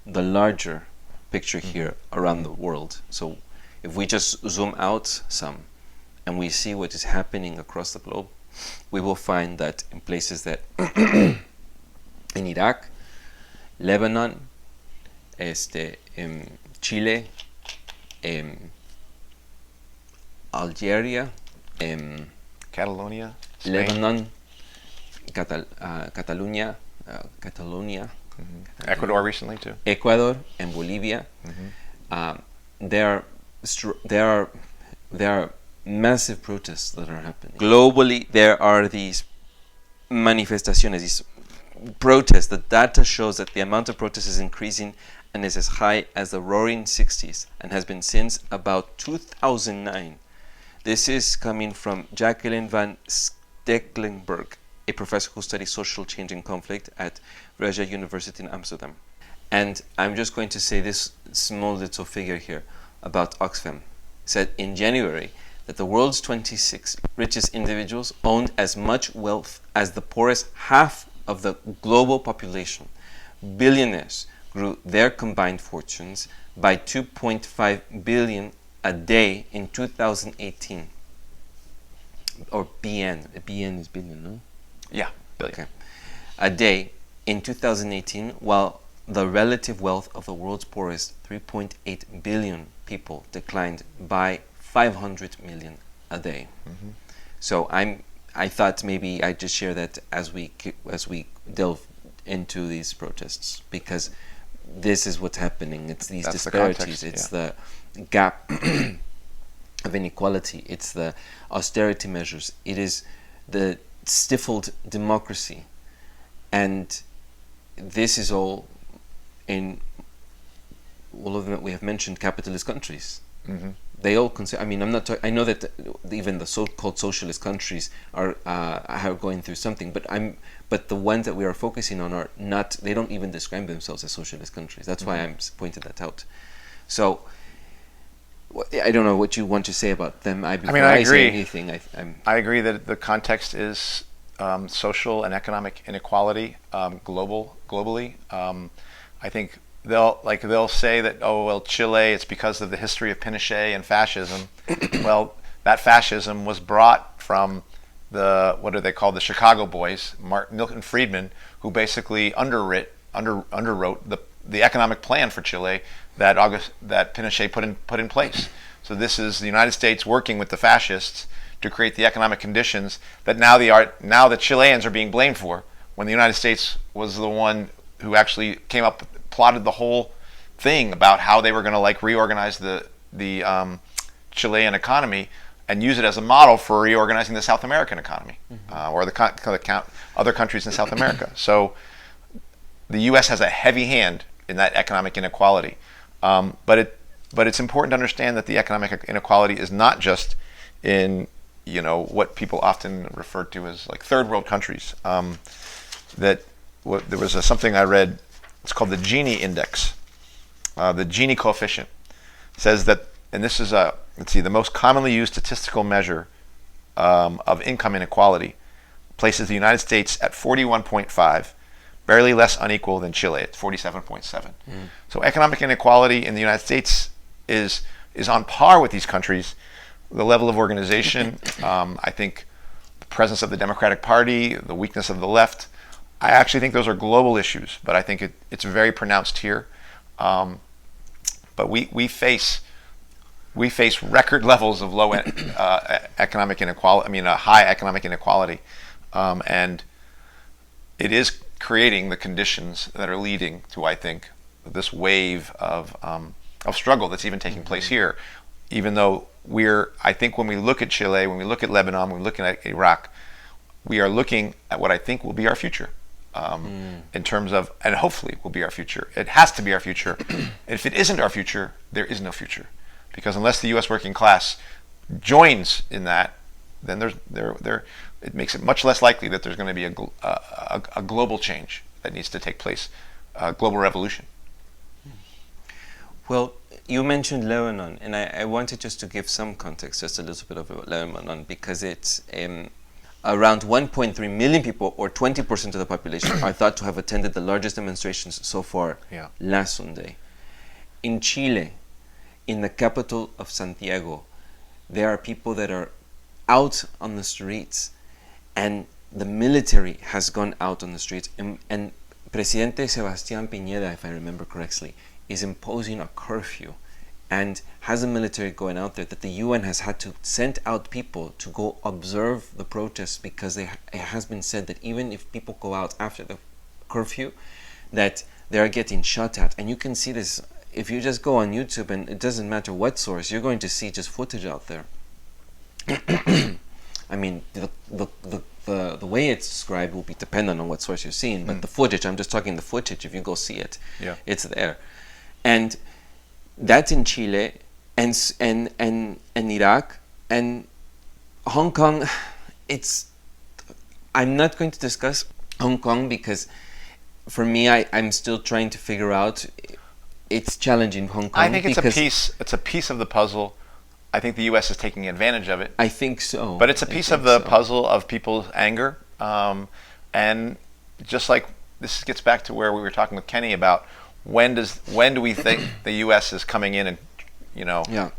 the larger picture here around the world. So if we just zoom out some and we see what is happening across the globe, we will find that in places that in Iraq, Lebanon, Chile, Algeria, Catalonia, Spain. Lebanon, Catalonia, Ecuador recently too. Ecuador and Bolivia. There are massive protests that are happening globally. There are these manifestaciones, these protests. The data shows that the amount of protests is increasing and is as high as the Roaring '60s and has been since about 2009. This is coming from Jacqueline van Stekelenburg, a professor who studies social change and conflict at Vrije University in Amsterdam. And I'm just going to say this small little figure here about Oxfam. Said in January that the world's 26 richest individuals owned as much wealth as the poorest half of the global population. Billionaires grew their combined fortunes by 2.5 billion a day in 2018. Or BN. BN is billion, no? Yeah, billion. Okay. A day in 2018, while the relative wealth of the world's poorest 3.8 billion people declined by 500 million a day. So I thought maybe I'd just share that as we delve into these protests, because this is what's happening. It's these disparities. It's the gap of inequality. It's the austerity measures. It is the stifled democracy. And this is all in all of them that we have mentioned, capitalist countries. They all consider. I mean, I know that even the so-called socialist countries are going through something, but the ones that we are focusing on are not. They don't even describe themselves as socialist countries. That's why I'm pointed that out. So I don't know what you want to say about them. I agree. Say anything, I agree that the context is social and economic inequality globally. I think they'll say that, oh well, Chile, it's because of the history of Pinochet and fascism. Well, that fascism was brought from what are they called, the Chicago Boys, Milton Friedman, who basically underwrote the economic plan for Chile that Pinochet put in place. So this is the United States working with the fascists to create the economic conditions that now the Chileans are being blamed for, when the United States was the one who actually plotted the whole thing about how they were going to reorganize the Chilean economy and use it as a model for reorganizing the South American economy, or the other countries in South America. So the U.S. has a heavy hand in that economic inequality, but it's important to understand that the economic inequality is not just in what people often refer to as third world countries. There was something I read. It's called the Gini index. The Gini coefficient says that, and this is the most commonly used statistical measure of income inequality, places the United States at 41.5, barely less unequal than Chile at 47.7. So economic inequality in the United States is on par with these countries. The level of organization, I think the presence of the Democratic Party, the weakness of the left, I actually think those are global issues, but I think it's very pronounced here. But we face record levels of low economic inequality. High economic inequality, and it is creating the conditions that are leading to, I think, this wave of struggle that's even taking place here. Even though I think when we look at Chile, when we look at Lebanon, when we look at Iraq, we are looking at what I think will be our future. In terms of, and hopefully will be our future. It has to be our future. If it isn't our future, there is no future, because unless the U.S. working class joins in that, then it makes it much less likely that there's going to be a global change that needs to take place, a global revolution. Well, you mentioned Lebanon, and I wanted just to give some context, just a little bit of Lebanon, because it's around 1.3 million people, or 20% of the population, are thought to have attended the largest demonstrations so far last Sunday. In Chile, in the capital of Santiago, there are people that are out on the streets, and the military has gone out on the streets, and Presidente Sebastián Piñera, if I remember correctly, is imposing a curfew and has the military going out there, that the UN has had to send out people to go observe the protests, because it has been said that even if people go out after the curfew, that they are getting shot at. And you can see this if you just go on YouTube, and it doesn't matter what source, you're going to see just footage out there. I mean, the way it's described will be dependent on what source you're seeing, but the footage, I'm just talking the footage, if you go see it, it's there. And that's in Chile, and Iraq, and Hong Kong. I'm not going to discuss Hong Kong, because for me, I'm still trying to figure out, it's challenging Hong Kong. I think it's a piece of the puzzle. I think the U.S. is taking advantage of it. I think so. But it's a piece of the puzzle of people's anger. And just like this gets back to where we were talking with Kenny about when do we think the U.S. is coming in and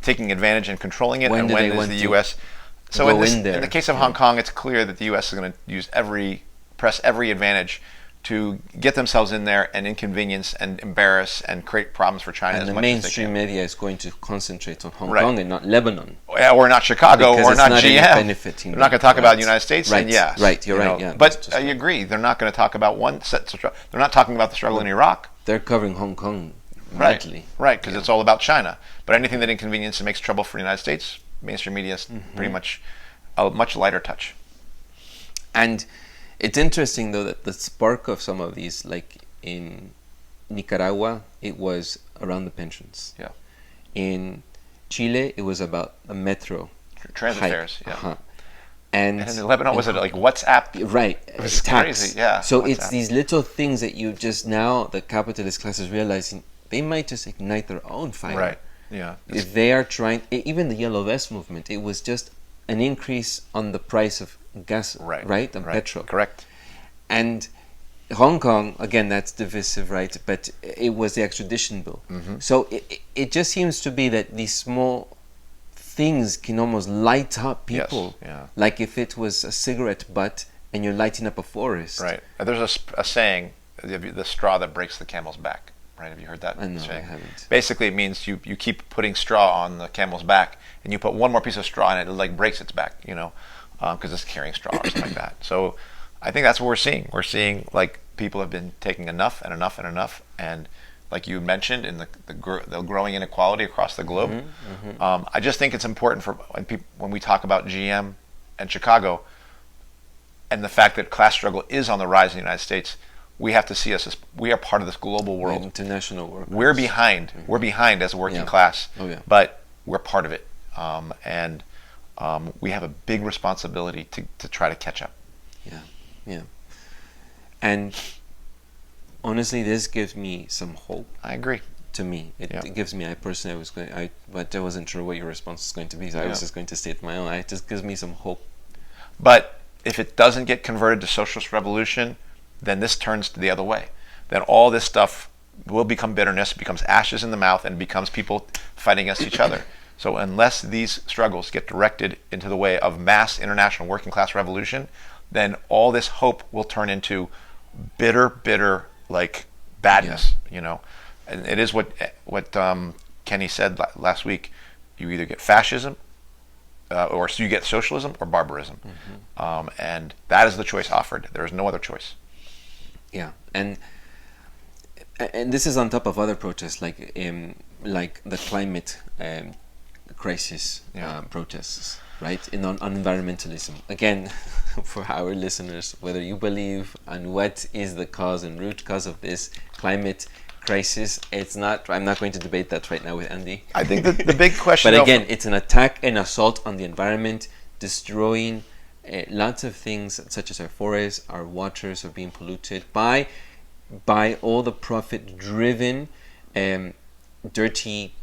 taking advantage and controlling it, and when is the U.S. So in the case of Hong Kong, it's clear that the U.S. is going to use press every advantage to get themselves in there and inconvenience and embarrass and create problems for China. And as the much mainstream as they can. media is going to concentrate on Hong Kong and not Lebanon. Or not Chicago, because or not GM. They're not going to talk about the United States. Right, yes, right, you're right. Yeah, but I agree, they're not going to talk about they're not talking about the struggle in Iraq. They're covering Hong Kong rightly. Right, because it's all about China. But anything that inconveniences and makes trouble for the United States, mainstream media is pretty much a much lighter touch. And it's interesting, though, that the spark of some of these, like in Nicaragua, it was around the pensions. Yeah. In Chile, it was about a metro. Transit fares, And in Lebanon, was it like WhatsApp? Right. It was tax. crazy, yeah. So WhatsApp. It's these little things that you just now, the capitalist class is realizing, they might just ignite their own fire. Right, yeah. If they are trying, even the Yellow Vest movement, it was just an increase on the price of gas, right? And petrol. Correct. And Hong Kong, again, that's divisive, right? But it was the extradition bill. So it just seems to be that these small things can almost light up people. Yes, yeah. Like if it was a cigarette butt and you're lighting up a forest. Right. There's a saying, the straw that breaks the camel's back. Right? Have you heard that? No, saying? I haven't. Basically, it means you keep putting straw on the camel's back, and you put one more piece of straw in it, it like breaks its back, because it's carrying straw or something like that. So I think that's what we're seeing. We're seeing like people have been taking enough and enough and enough, and like you mentioned, in the growing inequality across the globe. I just think it's important for when we talk about GM and Chicago, and the fact that class struggle is on the rise in the United States. We have to see us as we are part of this global world. International world. We're behind. We're behind as a working class, but we're part of it, and we have a big responsibility to try to catch up. Yeah. And honestly, this gives me some hope. I agree. To me, it gives me. But I wasn't sure what your response was going to be, so I was just going to state my own. It just gives me some hope. But if it doesn't get converted to socialist revolution, then this turns the other way. Then all this stuff will become bitterness, becomes ashes in the mouth, and becomes people fighting against each other. So unless these struggles get directed into the way of mass international working class revolution, then all this hope will turn into bitter like badness, And it is what Kenny said last week. You either get fascism, or you get socialism or barbarism. And that is the choice offered. There is no other choice. Yeah, and this is on top of other protests like the climate crisis protests, right? On environmentalism. Again, for our listeners, whether you believe on what is the cause and root cause of this climate crisis, I'm not going to debate that right now with Andy. I think the big question. But again, it's an attack and assault on the environment, destroying lots of things, such as our forests, our waters are being polluted by all the profit-driven dirty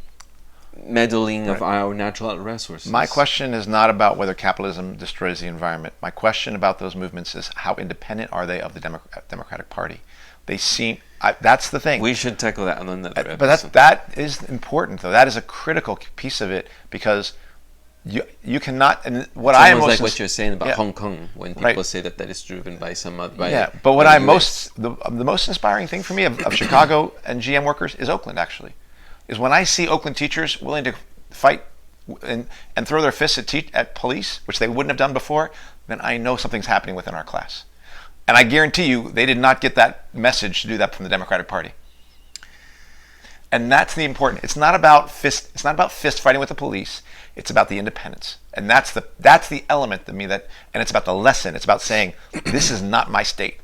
meddling of our natural resources. My question is not about whether capitalism destroys the environment. My question about those movements is how independent are they of the Democratic Party? They seem, that's the thing. We should tackle that on another episode. But that is important, though. That is a critical piece of it, because you cannot, and what it's I almost most like what you're saying about Hong Kong, when people say that is driven by some other. But what the most inspiring thing for me of Chicago and GM workers is Oakland, actually, is when I see Oakland teachers willing to fight and throw their fists at police, which they wouldn't have done before, then I know something's happening within our class. And I guarantee you, they did not get that message to do that from the Democratic Party. And that's the important. It's not about fist fighting with the police. It's about the independence, and that's the element to me and it's about the lesson. It's about saying, this is not my state.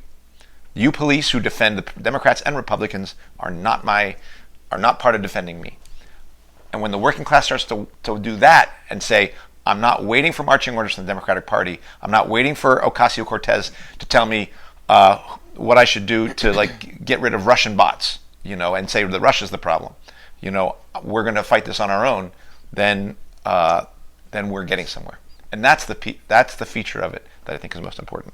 You police who defend the Democrats and Republicans are not part of defending me. And when the working class starts to do that and say, I'm not waiting for marching orders from the Democratic Party. I'm not waiting for Ocasio-Cortez to tell me what I should do to get rid of Russian bots, and say that Russia's the problem. We're going to fight this on our own. Then we're getting somewhere, and that's the feature of it that I think is most important.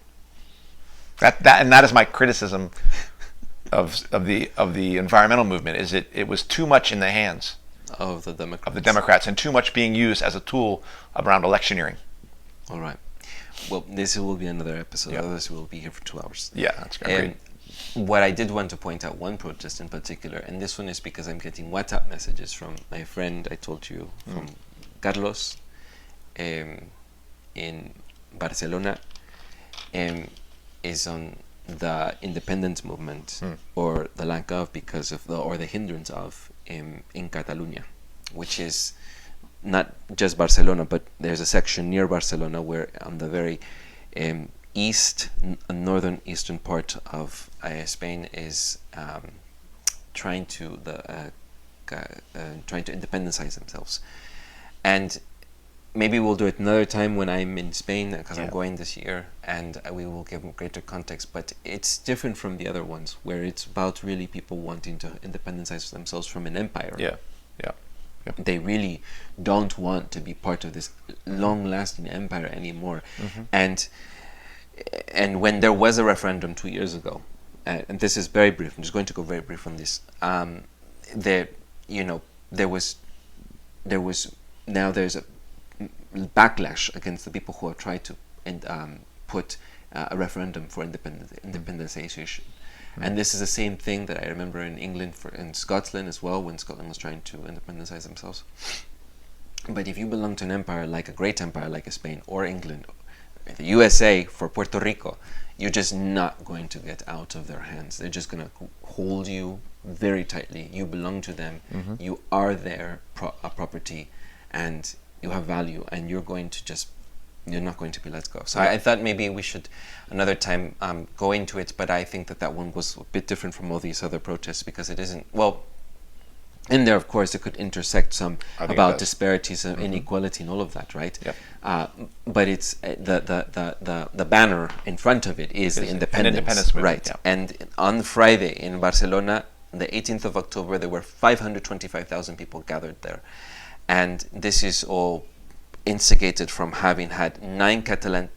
That is my criticism of the environmental movement. Is it was too much in the hands of the Democrats and too much being used as a tool around electioneering. All right. Well, this will be another episode. Otherwise, we'll be here for 2 hours. Yeah, that's great. What I did want to point out, one protest in particular, and this one is because I'm getting WhatsApp messages from my friend I told you, from Carlos, in Barcelona, is on the independence movement, or the lack of, because of the hindrance of, in Catalonia, which is not just Barcelona, but there's a section near Barcelona where on the very northern eastern part of Spain is trying to independenциze themselves. And maybe we'll do it another time when I'm in Spain, because I'm going this year, and we will give greater context. But it's different from the other ones, where it's about really people wanting to independenциze themselves from an empire. They really don't want to be part of this long-lasting empire anymore. And when there was a referendum 2 years ago, and this is very brief, I'm just going to go very brief on this. There's a backlash against the people who have tried to put a referendum for independentization. And this is the same thing that I remember in England, in Scotland as well, when Scotland was trying to independenциze themselves. But if you belong to an empire, like a great empire like Spain or England, the USA for Puerto Rico, you're just not going to get out of their hands. They're just going to hold you very tightly. You belong to them. You are their property, and you have value, and you're not going to be let go. So I thought maybe we should another time go into it, but I think that one was a bit different from all these other protests, because it isn't, in there, of course, it could intersect some about disparities and inequality and all of that, right? But it's the banner in front of it is the independence movement, right? And on Friday in Barcelona, the 18th of October, there were 525,000 people gathered there, and this is all instigated from having had 9 Catalan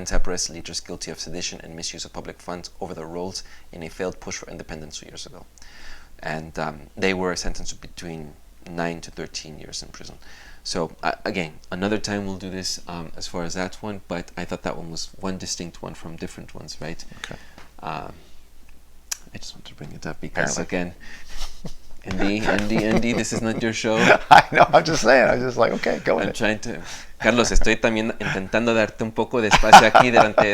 separatist leaders guilty of sedition and misuse of public funds over their roles in a failed push for independence 2 years ago. And they were sentenced to between 9 to 13 years in prison. So again, another time we'll do this as far as that one, but I thought that one was one distinct one from different ones, right? Okay. I just want to bring it up because, again, Andy, this is not your show. I know, I'm just saying. I'm just like, okay, go ahead. I'm trying to... Carlos, estoy también intentando darte un poco de espacio aquí durante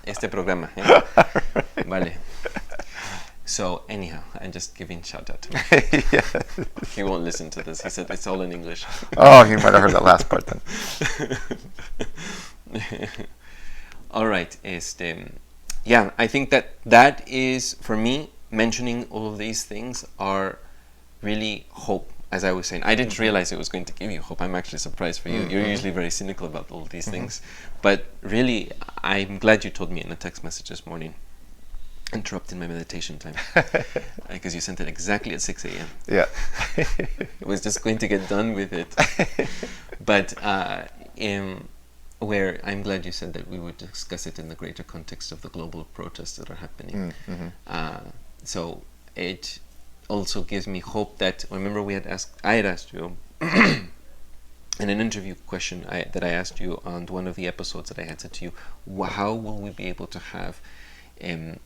este programa. Vale. So anyhow, I'm just giving shout out to him. He won't listen to this. He said it's all in English. Oh, he might have heard that last part then. All right. Yeah, I think that is, for me, mentioning all of these things are really hope. As I was saying, I didn't realize it was going to give you hope. I'm actually surprised for you. You're usually very cynical about all of these things. But really, I'm glad you told me in a text message this morning interrupting my meditation time because you sent it exactly at 6 a.m. Yeah. I was just going to get done with it. But where I'm glad you said that we would discuss it in the greater context of the global protests that are happening. So it also gives me hope that, remember I had asked you in an interview question that I asked you on one of the episodes that I had said to you, how will we be able to have a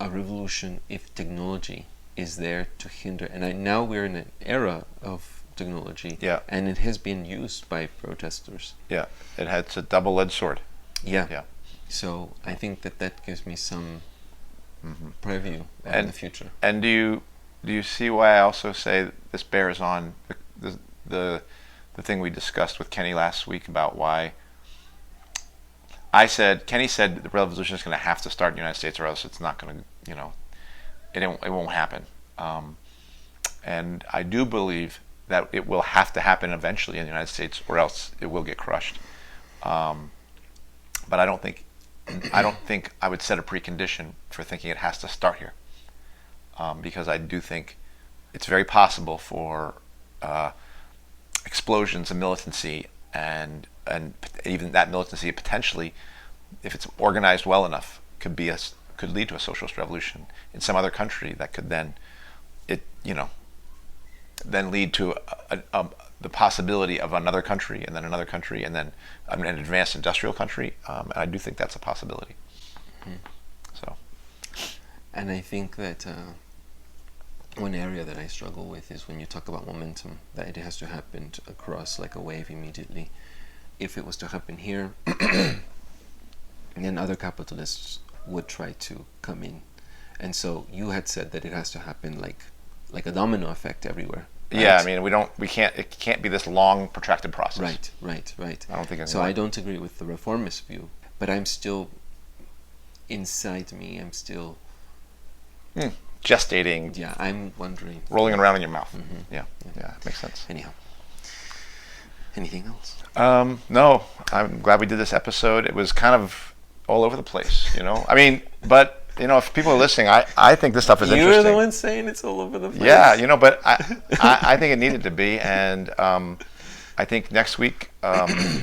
revolution if technology is there to hinder? And now we're in an era of technology, and it has been used by protesters. Yeah, it's a double-edged sword. Yeah. So I think that gives me some preview in the future. And do you see why I also say this bears on the thing we discussed with Kenny last week about why Kenny said the revolution is going to have to start in the United States or else it's not going to, it won't happen. And I do believe that it will have to happen eventually in the United States or else it will get crushed. But I don't think I would set a precondition for thinking it has to start here. Because I do think it's very possible for explosions of militancy and even that militancy potentially, if it's organized well enough, could lead to a socialist revolution in some other country that could then lead to the possibility of another country and then another country and then an advanced industrial country. And I do think that's a possibility. So. And I think that one area that I struggle with is when you talk about momentum, that it has to happen across like a wave immediately. If it was to happen here, then other capitalists would try to come in. And so you had said that it has to happen like a domino effect everywhere. Right? Yeah, I mean, it can't be this long, protracted process. Right. I don't think so. I don't agree with the reformist view, but I'm still, inside me, I'm still gestating. Yeah, I'm wondering. Rolling around in your mouth. Yeah, makes sense. Anyhow, anything else? No, I'm glad we did this episode. It was kind of all over the place, I mean, but if people are listening, I think this stuff is interesting. You're the one saying it's all over the place. Yeah, but I think it needed to be, and I think next week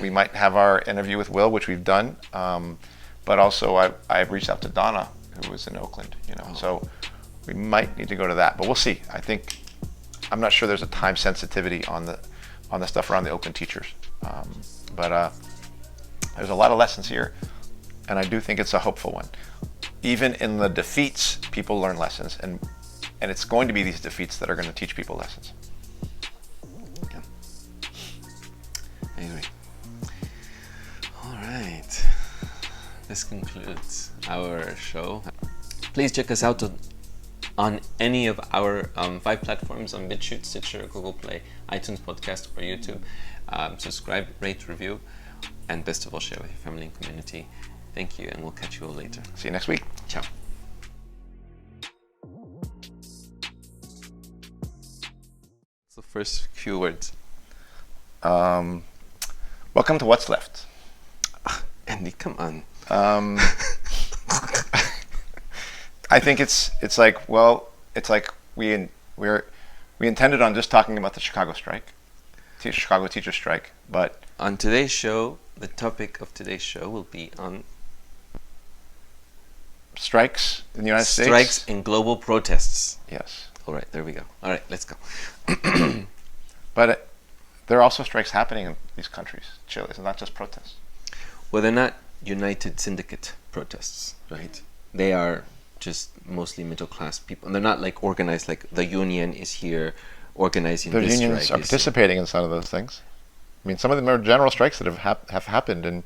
we might have our interview with Will, which we've done, but also I've reached out to Donna, who was in Oakland, so we might need to go to that, but we'll see. I'm not sure there's a time sensitivity on the stuff around the Oakland teachers, but there's a lot of lessons here, and I do think it's a hopeful one. Even in the defeats, people learn lessons, and it's going to be these defeats that are going to teach people lessons. Yeah, I agree. All right, this concludes our show. Please check us out on any of our 5 platforms on Bitchute, Stitcher, Google Play, iTunes Podcast, or YouTube. Subscribe, rate, review, and best of all, share with your family and community. Thank you, and we'll catch you all later. See you next week. Ciao. What's the first few words? Welcome to What's Left. Andy, come on. I think it's like we intended on just talking about the Chicago strike, Chicago teacher strike, but on today's show, the topic of today's show will be on strikes in the United States. Strikes and global protests. Yes. All right, there we go. All right, let's go. But there are also strikes happening in these countries. Chile, it's not just protests. Well, they're not united syndicate protests, right? They are just mostly middle class people. And they're not like organized, like the union is here organizing the this unions strike. Are participating in some of those things. I mean, some of them are general strikes that have happened, and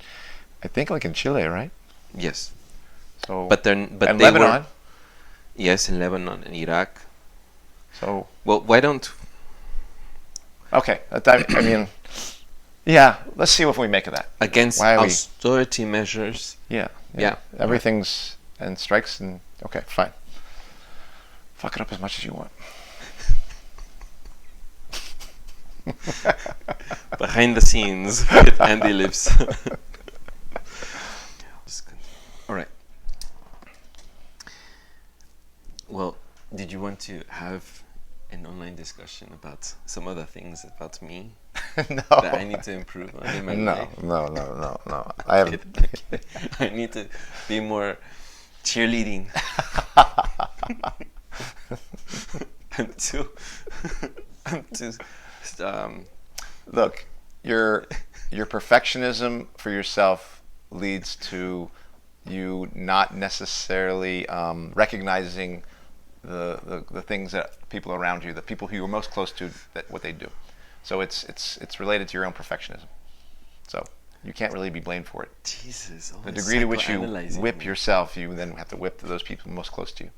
I think like in Chile, right? Yes. So, but they Lebanon. Yes, in Lebanon and Iraq. So. Well, why don't? Okay, I mean, yeah. Let's see what we make of that. Against austerity measures. Yeah. Everything's and strikes and okay, fine. Fuck it up as much as you want. Behind the scenes with Andy Lips. All right. Well, did you want to have an online discussion about some other things about me No. that I need to improve on in my life? No. I have. I need to be more cheerleading. I'm too. Look, your perfectionism for yourself leads to you not necessarily recognizing the things that people around you, the people who you're most close to, that what they do. So it's related to your own perfectionism. So you can't really be blamed for it. Jesus. The degree to which you whip yourself, you then have to whip those people most close to you.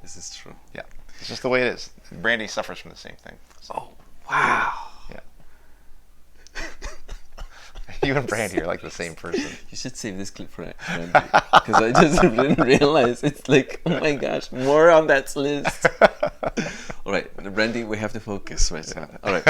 This is true. Yeah. It's just the way it is. Brandy suffers from the same thing. So. Oh, wow. Yeah. You and Brandy are like the same person. You should save this clip for Brandy. Because I just didn't realize. It's like, oh my gosh, more on that list. All right, Brandy, we have to focus right now. All right.